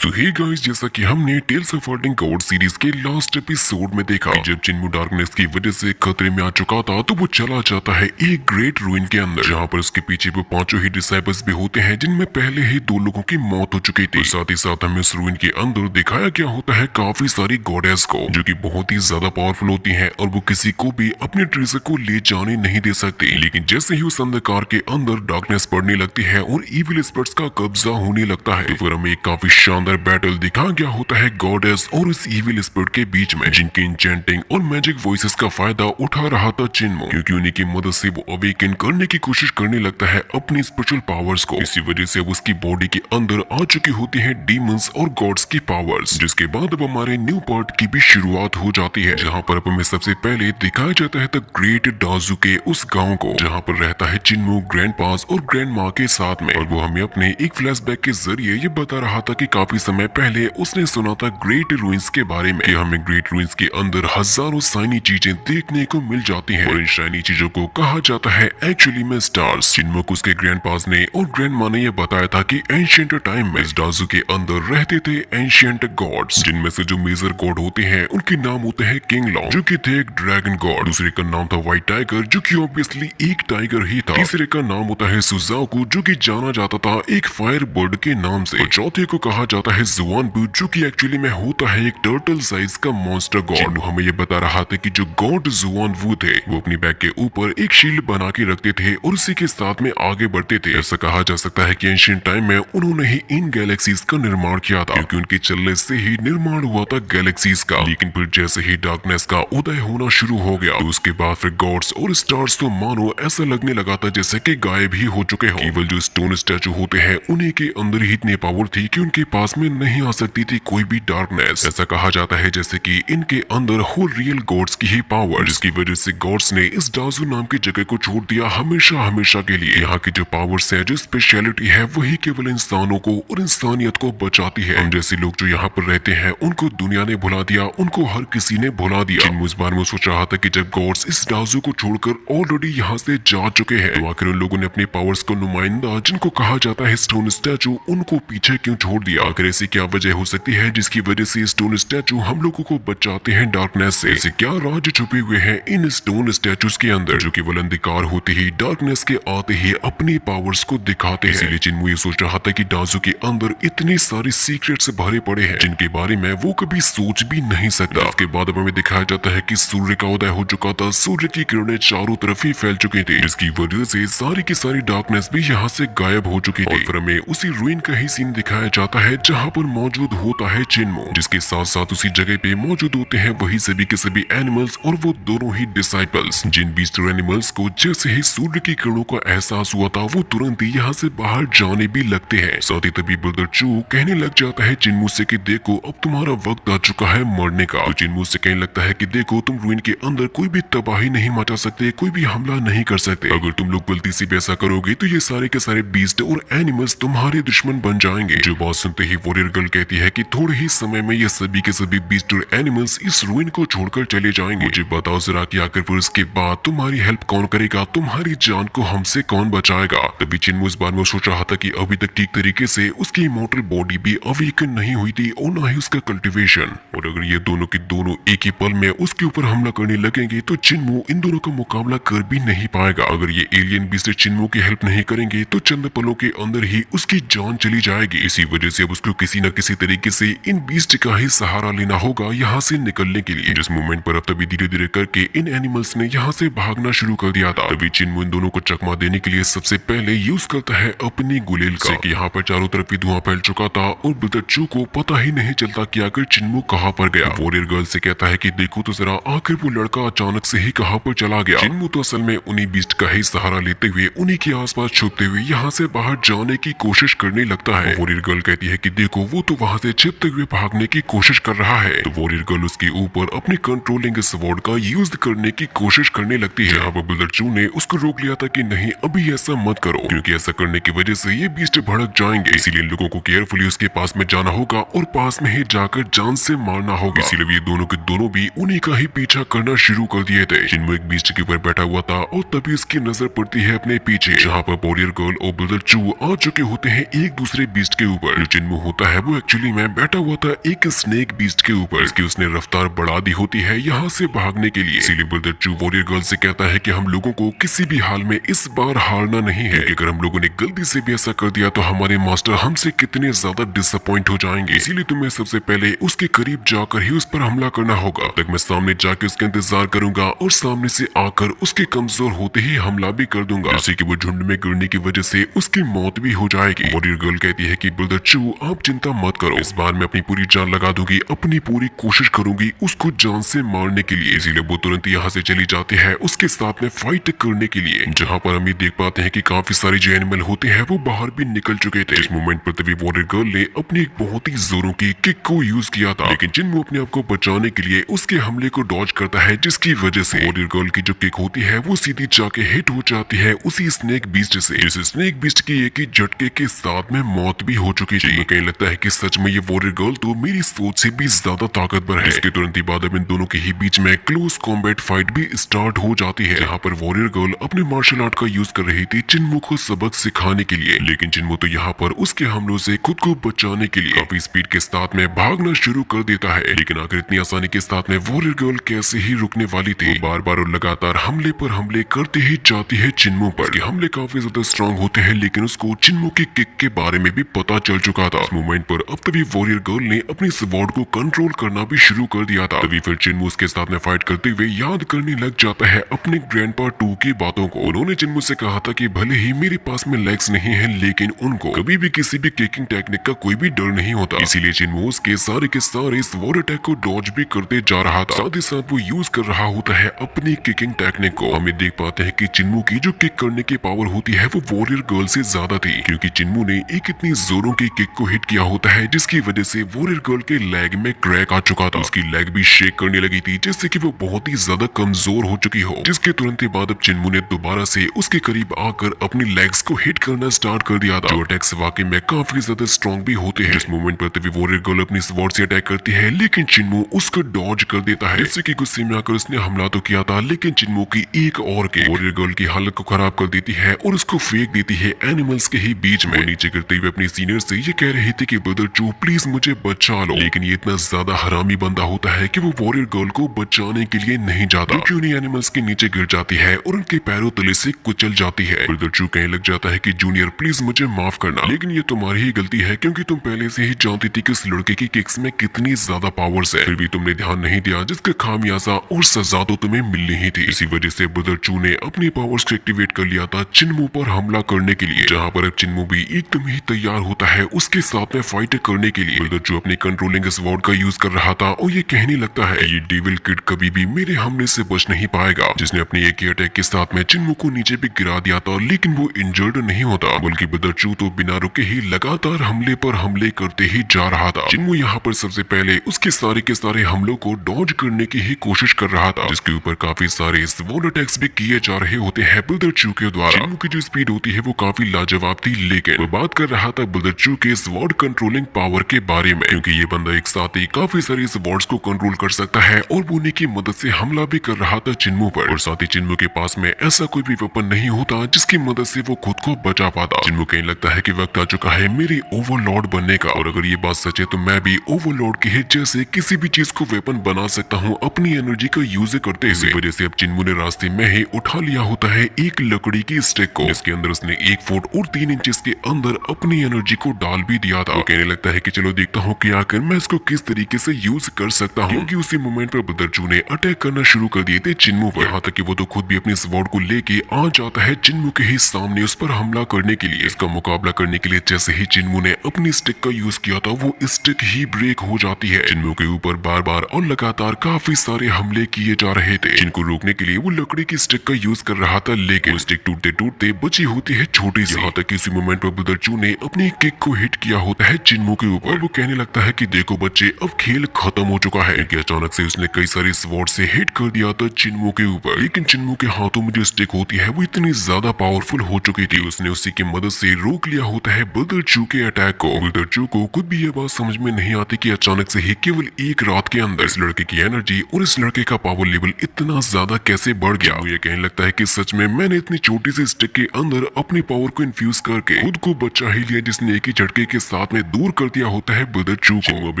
सो hey guys, जैसा कि हमने tales of halting God series के लास्ट एपिसोड में देखा कि जब चिन्मू डार्कनेस की वजह से खतरे में आ चुका था तो वो चला जाता है एक ग्रेट रूइन के अंदर, जहाँ पर उसके पीछे वो पांचों ही डिसाइपल्स भी होते हैं जिनमें पहले ही दो लोगों की मौत हो चुकी थी। साथ ही साथ हमें इस रूइन के अंदर दिखाया गया होता है काफी सारी गॉडेस को जो कि बहुत ही ज्यादा पावरफुल होती हैं और वो किसी को भी अपने ट्रेजर को ले जाने नहीं दे सकती। लेकिन जैसे ही उस अंधकार के अंदर डार्कनेस पड़ने लगती है और इविल स्पिरिट्स का कब्जा होने लगता है तो फिर हमें एक काफी शानदार बैटल दिखाया गया होता है गॉडेस और इस इविल स्पिरिट के बीच में, जिनके इंचेंटिंग और मैजिक वॉइसेस का फायदा उठा रहा था चिन्मू, क्योंकि उन्हीं की मदद से वो अवेकन करने की कोशिश करने लगता है अपनी स्पिरिचुअल पावर्स को। इसी वजह से अब उसकी बॉडी के अंदर आ चुकी होती है डीमंस और गॉड्स की पावर्स, जिसके बाद अब हमारे न्यू पार्ट की भी शुरुआत हो जाती है, जहाँ पर अब हमें सबसे पहले दिखाया जाता है द ग्रेट डाजू के उस गाँव को जहाँ पर रहता है चिन्मू ग्रैंड पास और ग्रैंड माँ के साथ में। और वो हमें अपने एक फ्लैशबैक के जरिए ये बता रहा था कि काफी समय पहले उसने सुना था ग्रेट रूइंस के बारे में कि हमें ग्रेट रूइंस के अंदर हजारों शाइनी चीजें देखने को मिल जाती हैं और इन शाइनी चीजों को कहा जाता है एक्चुअली में स्टार्स। चिन्मू को उसके ग्रैंड पास ने और ग्रैंड माँ ने यह बताया था कि एंशिएंट टाइम में इस डाजू के अंदर रहते थे एंशिएंट गॉड्स, जिनमें से जो मेजर गॉड होते हैं उनके नाम होते हैं किंग लॉन्ग जो कि थे एक ड्रैगन गॉड, दूसरे का नाम था व्हाइट टाइगर जो कि ऑब्वियसली एक टाइगर ही था, तीसरे का नाम होता है सुजाकू जो कि जाना जाता था एक फायर बर्ड के नाम से, और चौथे को कहा जाता है जुआनबू जो कि एक्चुअली में होता है एक टर्टल साइज का मॉन्स्टर गॉड। हमें ये बता रहा था कि जो गॉड जुआनबू थे वो अपनी बैक के ऊपर एक शील्ड बना के रखते थे और उसी के साथ में आगे बढ़ते थे। ऐसा कहा जा सकता है कि एंशिएंट टाइम में उन्होंने ही इन गैलेक्सीज का निर्माण किया था, क्योंकि उनके चलने से ही निर्माण हुआ था गैलेक्सीज का। लेकिन फिर जैसे ही डार्कनेस का उदय होना शुरू हो गया तो उसके बाद फिर गॉड्स और स्टार्स तो मानो ऐसा लगने लगा था जैसे कि गायब ही हो चुके हो। केवल जो स्टोन स्टैचू होते हैं उन्हीं के अंदर ही इतनी पावर थी कि उनके पास में नहीं आ सकती थी कोई भी डार्कनेस। ऐसा कहा जाता है जैसे कि इनके अंदर हो रियल गॉड्स की ही पावर, जिसकी वजह से गॉड्स ने इस डाजू नाम की जगह को छोड़ दिया हमेशा हमेशा के लिए। यहाँ की जो पावर्स है, जो स्पेशलिटी है, वही केवल इंसानों को और इंसानियत को बचाती है। हम जैसे लोग जो यहाँ पर रहते हैं उनको दुनिया ने भुला दिया, उनको हर किसी ने भुला दिया। चिन्मू इस बार में सोच रहा था कि जब गॉड्स इस डाजू को छोड़कर ऑलरेडी यहाँ से जा चुके हैं तो आखिर उन लोगों ने अपनी पावर्स को नुमाइंदा जिनको कहा जाता है स्टोन स्टैचू, उनको पीछे क्यों छोड़ दिया। आखिर ऐसी क्या वजह हो सकती है जिसकी वजह से स्टोन स्टैचू हम लोगों को बचाते हैं डार्कनेस से। ऐसे क्या राज छुपे हुए हैं इन स्टोन स्टैचूज के अंदर जो केवल अंधकार होते ही डार्कनेस के आते ही अपनी पावर्स को दिखाते हैं। इसीलिए चिन्मू ये सोच रहा था कि डाजू के अंदर इतनी सारी सीक्रेट्स भरे पड़े हैं जिनके बारे में वो कभी सोच भी नहीं सकता। उसके बाद हमें दिखाया जाता है कि सूर्य का उदय हो चुका था, सूर्य की किरणें चारों तरफ ही फैल चुकी थी, जिसकी वजह से सारी की सारी डार्कनेस भी यहाँ से गायब हो चुकी थी। और फिर हमें उसी रूइन का ही सीन दिखाया जाता है जहाँ पर मौजूद होता है चिन्मू, जिसके साथ साथ उसी जगह पे मौजूद होते हैं वही सभी के सभी एनिमल्स और वो दोनों ही डिसाइपल्स, जिन बीस्ट और एनिमल्स को जैसे ही सूर्य की किरणों का एहसास हुआ था वो तुरंत ही यहाँ से बाहर जाने भी लगते हैं। साथ ही तभी ब्रदर चू कहने लग जाता है चिन्मू से कि देखो अब तुम्हारा वक्त आ चुका है मरने का। तो चिन्मू से कहने लगता है कि देखो तुम रूइन के अंदर कोई भी तबाही नहीं मचा सकते, कोई भी हमला नहीं कर सकते। अगर तुम लोग गलती से भी ऐसा करोगे तो ये सारे के सारे बीस्ट और एनिमल्स तुम्हारे दुश्मन बन जाएंगे। जो बात सुनते ही वॉरियर गर्ल कहती है कि थोड़े ही समय में ये सभी के सभी बीस्ट और एनिमल्स इस रूइन को छोड़कर चले जाएंगे। मुझे बताओ जरा कि आखिर फिर उसके बाद तुम्हारी हेल्प कौन करेगा, तुम्हारी जान को हमसे कौन बचाएगा। तभी चिन्मू इस बार में सोच रहा था कि अभी तक ठीक तरीके से उसकी इमॉर्टल बॉडी भी अवेकन नहीं हुई थी और ना ही उसका कल्टीवेशन, और अगर ये दोनों के दोनों एक ही पल में उसके ऊपर हमला करने लगेंगे तो चिन्मू इन दोनों का मुकाबला कर भी नहीं पाएगा। अगर ये एलियन बीस्ट चिन्मू की हेल्प नहीं करेंगे तो चंद पलों के अंदर ही उसकी जान चली जाएगी। इसी वजह से अब उसको किसी न किसी तरीके से इन बीस्ट का ही सहारा लेना होगा यहाँ से निकलने के लिए। जिस मोमेंट पर अब तभी धीरे धीरे करके इन एनिमल्स ने यहाँ से भागना शुरू कर दिया था, तभी चिन्मू इन दोनों को चकमा देने के लिए सबसे पहले यूज करता है अपनी गुलेल का, कि यहाँ पर चारों तरफ ही धुआं फैल चुका था और ब्रदर चू को पता ही नहीं चलता कि आखिर चिन्मू कहाँ पर गया। वॉरियर गर्ल से कहता है कि देखो तो जरा आखिर वो लड़का अचानक से ही कहाँ पर चला गया। चिन्मू तो असल में उन्हीं बीस्ट का ही सहारा लेते हुए उन्हीं के आसपास छुपते हुए यहाँ से बाहर जाने की कोशिश करने लगता है। वॉरियर गर्ल कहती है कि देखो वो तो वहाँ से छिपते हुए भागने की कोशिश कर रहा है। तो वॉरियर गर्ल उसके ऊपर अपने कंट्रोलिंग स्वॉर्ड का यूज करने की कोशिश करने लगती है। जहाँ पर ब्रदर चू ने उसको रोक लिया था कि नहीं अभी ऐसा मत करो, क्योंकि ऐसा करने की वजह से ये बीस्ट भड़क जाएंगे। इसीलिए लोगों को केयरफुली उसके पास में जाना होगा और पास में ही जाकर जान से मारना होगा। इसीलिए ये दोनों के दोनों भी उन्हीं का ही पीछा करना शुरू कर दिए थे। चिन्मू एक बीस्ट के ऊपर बैठा हुआ था और तभी उसकी नजर पड़ती है अपने पीछे, जहाँ पर वॉरियर गर्ल और ब्रदर चू आ चुके होते हैं एक दूसरे बीस्ट के ऊपर। जो चिन्मू होता है वो एक्चुअली में बैठा हुआ था एक स्नेक बीस्ट के ऊपर। इसकी उसने रफ्तार बढ़ा दी होती है यहाँ से भागने के लिए। इसीलिए ब्रदर चू वॉरियर गर्ल से कहता है कि हम लोगों को किसी भी हाल में इस बार हारना नहीं है, क्योंकि अगर हम लोगों ने गलती से भी ऐसा कर दिया तो हमारे मास्टर हमसे कितने ज्यादा डिसअपॉइंट हो जाएंगे। इसीलिए तुम्हें सबसे पहले उसके करीब जाकर ही उस पर हमला करना होगा। तक मैं सामने जाके उसका इंतजार करूंगा और सामने से आकर उसके कमजोर होते ही हमला भी कर दूंगा, जैसे कि वो झुंड में गिरने की वजह से उसकी मौत भी हो जाएगी। वॉरियर गर्ल कहती है कि ब्रदर चू आप चिंता मत करो, इस बार मैं अपनी पूरी जान लगा दूंगी, अपनी पूरी कोशिश करूंगी उसको जान से मारने के लिए। इसीलिए वो तुरंत यहाँ से चली जाती है उसके साथ में फाइट करने के लिए, जहाँ पर हम ये देख पाते हैं कि काफी सारे जो एनिमल होते हैं वो बाहर भी निकल चुके थे। इस मोमेंट पर तभी वॉरियर गर्ल ने अपनी एक बहुत ही जोरों की किक को यूज किया था, लेकिन चिन्मू अपने आप को बचाने के लिए उसके हमले को डॉज करता है, जिसकी वजह से वॉरियर गर्ल की जो किक होती है वो सीधी जाके हिट हो जाती है उसी स्नेक बीस्ट से, जिस स्नेक बीस्ट की एक ही झटके के साथ में मौत भी हो चुकी थी। कहीं लगता है कि सच में ये वॉरियर गर्ल तो मेरी सोच से भी ज्यादा ताकतवर है। इसके तुरंत ही बाद अब इन दोनों के ही बीच में क्लोज कॉम्बैट फाइट भी स्टार्ट हो जाती है, जहाँ पर वॉरियर गर्ल अपने मार्शल आर्ट का यूज कर रही थी चिन्मू को सबक सिखाने के लिए। लेकिन चिन्मू तो यहाँ पर उसके हमलों से खुद को बचाने के लिए काफी स्पीड के साथ में भागना शुरू कर देता है। लेकिन आखिर इतनी आसानी के साथ में वॉरियर गर्ल कैसे ही रुकने वाली थी, बार बार और लगातार हमले पर हमले करते ही जाती है चिन्मू पर। उसके हमले काफी ज्यादा स्ट्रॉन्ग होते हैं, लेकिन उसको चिन्मू की किक के बारे में भी पता चल चुका था। इस मोमेंट पर अब तभी वॉरियर गर्ल ने अपनी स्वॉर्ड को कंट्रोल करना भी शुरू कर दिया था। तभी फिर चिन्मू उसके साथ में फाइट करते हुए याद करने लग जाता है अपने ग्रैंडपा 2 की बातों को। उन्होंने चिन्मू से कहा था कि भले ही मेरे पास में लेग्स नहीं है, लेकिन उनको कभी भी किसी भी किकिंग टेक्निक का कोई भी डर नहीं होता। इसीलिए चिन्मू उसके सारे के सारे स्वॉर्ड अटैक को डॉज भी करते जा रहा था, साथ ही साथ वो यूज कर रहा होता है अपनी किकिंग टेक्निक को। हमें देख पाते हैं कि चिन्मू की जो किक करने की पावर होती है वो वॉरियर गर्ल से ज्यादा थी, क्योंकि चिन्मू ने एक इतनी जोरों की किक को हिट किया होता है जिसकी वजह से वॉरियर गर्ल के लेग में क्रैक आ चुका था। उसकी लेग भी शेक करने लगी थी, जिससे कि वो बहुत ही ज्यादा कमजोर हो चुकी हो। जिसके तुरंत बाद अब चिन्मू ने दोबारा से उसके करीब आकर अपनी लेग्स को हिट करना स्टार्ट कर दिया था, जो अटैक्स वाकई में काफी ज्यादा स्ट्रॉन्ग भी होते हैं। इस मोमेंट पर तभी वॉरियर गर्ल अपनी स्वॉर्ड से अटैक करती है, लेकिन चिन्मू उसको डॉज कर देता है, जिससे कि गुस्से में आकर उसने हमला तो किया था, लेकिन चिन्मू की एक और के वॉरियर गर्ल की हालत को खराब कर देती है और उसको फेंक देती है एनिमल्स के ही बीच में। नीचे गिरते हुए अपनी सीनियर से ये कह रही थी कि ब्रदर चू प्लीज मुझे बचा लो, लेकिन ये इतना ज्यादा हरामी बंदा होता है कि वो वॉरियर गर्ल को बचाने के लिए नहीं जाता, क्योंकि उन्हीं एनिमल्स के नीचे गिर जाती है और उनके पैरों तले से कुचल जाती है। ब्रदर चू कहने लग जाता है कि जूनियर प्लीज मुझे माफ करना, लेकिन ये तुम्हारी ही गलती है, क्योंकि तुम पहले से ही जानती थी कि उस लड़के की किक्स में कितनी ज्यादा पावर्स है, फिर भी तुमने ध्यान नहीं दिया, जिसका खामियाजा और सजा तो तुम्हें मिलनी ही थी। इसी वजह से ब्रदर चू ने अपनी पावर्स को एक्टिवेट कर लिया था चिन्मू पर हमला करने के लिए, जहाँ पर अब चिन्मू भी एकदम ही तैयार होता है उसके साथ में फाइट करने के लिए। ब्रदर चू अपनी कंट्रोलिंग स्वॉर्ड का यूज कर रहा था और ये कहने लगता है ये डेविल किड कभी भी मेरे हमले से बच नहीं पाएगा, जिसने अपने एक ही अटैक के साथ में चिन्मू को नीचे भी गिरा दिया था, लेकिन वो इंजर्ड नहीं होता, बल्कि ब्रदर चू तो बिना रुके ही लगातार हमले पर हमले करते ही जा रहा था। चिन्मू यहाँ पर सबसे पहले उसके सारे के सारे हमलों को डॉज करने की ही कोशिश कर रहा था, जिसके ऊपर काफी सारे स्वॉर्ड अटैक्स भी किए जा रहे होते हैं ब्रदर चू के द्वारा। चिन्मू की जो स्पीड होती है वो काफी लाजवाब थी, लेकिन वो बात कर रहा था ब्रदर चू के स्वॉर्ड कंट्रोलिंग पावर के बारे में, क्योंकि ये बंदा एक साथ ही काफी सारे स्वॉर्ड्स को कंट्रोल कर सकता है और वो उन्हीं की मदद से हमला भी कर रहा था चिन्मू पर। और साथ ही चिन्मू के पास में ऐसा कोई भी वेपन नहीं होता जिसकी मदद से वो खुद को बचा पाता। चिन्मू कहने लगता है कि वक्त आ चुका है मेरे ओवरलॉर्ड बनने का, और अगर ये बात सच है तो मैं भी ओवरलॉर्ड के ही जैसे किसी भी चीज को वेपन बना सकता हूँ अपनी एनर्जी का यूज करते हुए। इसी वजह से अब चिन्मू ने रास्ते में ही उठा लिया होता है एक लकड़ी की स्टिक को, जिसके अंदर उसने 1 फुट और 3 इंचेस के अंदर अपनी एनर्जी को डाल भी दिया था। वो कहने लगता है कि चलो देखता हूँ कि आखिर मैं इसको किस तरीके से यूज कर सकता हूँ, क्योंकि उसी मोमेंट पर ब्रदर चू ने अटैक करना शुरू कर दिए थे चिन्मू पर, यहाँ तक कि वो तो खुद भी अपनी स्वॉर्ड को लेके आ जाता है चिन्मू के ही सामने उस पर हमला करने के लिए। इसका मुकाबला करने के लिए जैसे ही चिन्मू ने अपनी स्टिक का यूज किया था वो स्टिक ही ब्रेक हो जाती है। चिन्मू के ऊपर बार बार और लगातार काफी सारे हमले किए जा रहे थे, जिनको रोकने के लिए वो लकड़ी की स्टिक का यूज कर रहा था, लेकिन स्टिक टूटते टूटते बची होती है छोटी सी। यहाँ तक कि इसी मोमेंट पर ब्रदर चू ने अपनी किक को हिट किया होता है चिन्मू के ऊपर। वो कहने लगता है कि देखो बच्चे अब खेल खत्म हो चुका है, क्योंकि अचानक से उसने कई सारी स्वॉर्ड से हिट कर दिया था चिन्मू के ऊपर, लेकिन चिन्मू के हाथों में जो स्टिक होती है वो इतनी ज्यादा पावरफुल हो चुकी थी, उसने उसी की मदद से रोक लिया होता है ब्रदर चू के अटैक को। ब्रदर चू को खुद भी ये बात समझ में नहीं आती कि अचानक से ही केवल एक रात के अंदर इस लड़के की एनर्जी और इस लड़के का पावर लेवल इतना ज्यादा कैसे बढ़ गया। ये कहने लगता है कि सच में मैंने इतनी छोटी सी स्टिक के अंदर अपनी पावर को इन्फ्यूज करके खुद को बचा ही लिया, जिसने एक ही झटके के साथ साथ में दूर कर दिया होता है ब्रदर चू को। चिन्मू अब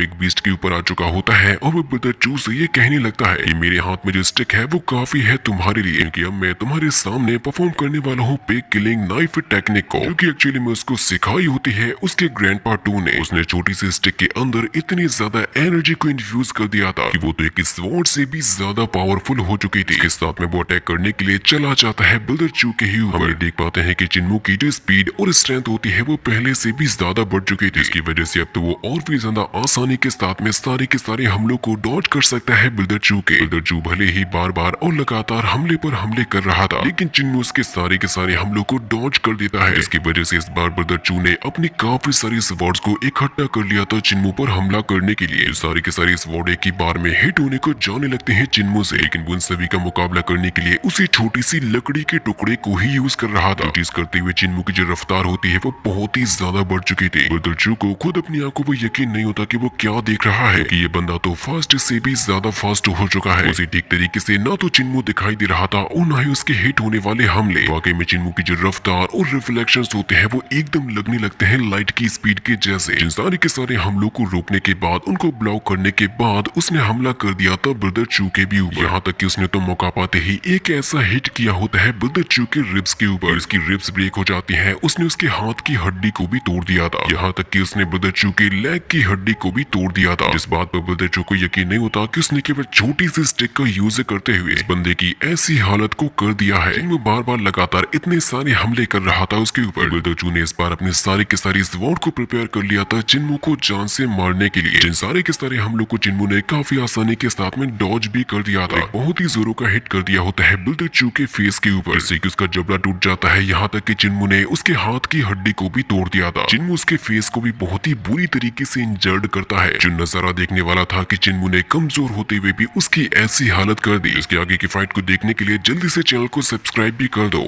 एक बीस्ट के ऊपर आ चुका होता है और वो ब्रदर चू से ये कहने लगता है कि मेरे हाथ में जो स्टिक है वो काफी है तुम्हारे लिए, क्योंकि अब मैं तुम्हारे सामने परफॉर्म करने वाला हूँ पिग किलिंग नाइफ टेक्निक को, जो कि एक्चुअली में उसको सिखाई होती है उसके ग्रैंडपा टू ने। उसने छोटी सी स्टिक के अंदर इतनी ज्यादा एनर्जी को इन्फ्यूज कर दिया था कि वो तो एक स्वॉर्ड से भी ज्यादा पावरफुल हो चुकी थी। इसके साथ में वो अटैक करने के लिए चला जाता है ब्रदर चू के ही ऊपर। हम देख पाते हैं कि चिन्मू की जो स्पीड और स्ट्रेंथ होती है वो पहले से भी ज्यादा बढ़ चुकी थी। इसकी वजह से अब तो वो और भी ज्यादा आसानी के साथ में सारे के सारे हमलों को डॉज कर सकता है ब्रदर चू के। ब्रदर चू भले ही बार बार और लगातार हमले पर हमले कर रहा था, लेकिन चिन्मू उसके सारे के सारे हमलों को डॉज कर देता है। इसकी वजह से इस बार ब्रदर चू ने अपनी काफी सारी स्वॉर्ड्स को इकट्ठा कर लिया था चिन्मू पर हमला करने के लिए। सारे के सारे स्वॉर्ड एक ही बार में हिट होने को जाने लगते हैं चिन्मू से, लेकिन वो उन सभी का मुकाबला करने के लिए उसी छोटी सी लकड़ी के टुकड़े को ही यूज कर रहा था। चीज करते हुए चिन्मू की जो रफ्तार होती है वो बहुत ही ज्यादा बढ़ चुकी थी। ब्रदर चू को खुद अपनी आंखों पर यकीन नहीं होता कि वो क्या देख रहा है, कि ये बंदा तो फास्ट से भी ज्यादा फास्ट हो चुका है। उसी ठीक तरीके से ना तो चिन्मू दिखाई दे रहा था और ना ही उसके हिट होने वाले हमले। वाकई में चिन्मू की जो रफ्तार और रिफ्लेक्शंस होते हैं वो एकदम लगने लगते हैं लाइट की स्पीड के जैसे। जिन सारे के सारे हमलों को रोकने के बाद, उनको ब्लॉक करने के बाद उसने हमला कर दिया था ब्रदर चू के भी ऊपर। यहाँ तक कि उसने तो मौका पाते ही एक ऐसा हिट किया होता है ब्रदर चू के रिब्स के ऊपर। इसकी रिब्स ब्रेक हो जाती हैं। उसने उसके हाथ की हड्डी को भी तोड़ दिया था। यहाँ तक कि उसने ब्रदर चू के लेग की हड्डी को भी तोड़ दिया था। जिस बात पर ब्रदर चू को यकीन नहीं होता कि उसने केवल छोटी सी स्टिक का यूज करते हुए इस बंदे की ऐसी हालत को कर दिया है। वो बार बार लगातार इतने सारे हमले कर रहा था उसके ऊपर। ब्रदर चू ने इस बार अपने सारे के सारे स्वॉर्ड को प्रिपेयर कर लिया था चिन्मू को जान से मारने के लिए। जिन सारे के सारे हमलों को चिन्मू ने काफी आसानी के साथ में डॉज भी कर दिया था। बहुत ही जोरों का हिट कर दिया होता है ब्रदर चू के फेस के ऊपर, जिससे कि उसका जबड़ा टूट जाता है। यहाँ तक कि चिन्मू ने उसके हाथ की हड्डी को भी तोड़ दिया था। चिन्मू उसके फेस को भी बहुत ही बुरी तरीके से इंजर्ड करता है। जो नजारा देखने वाला था कि चिन्मू ने कमजोर होते हुए भी उसकी ऐसी हालत कर दी। इसके आगे की फाइट को देखने के लिए जल्दी से चैनल को सब्सक्राइब भी कर दो।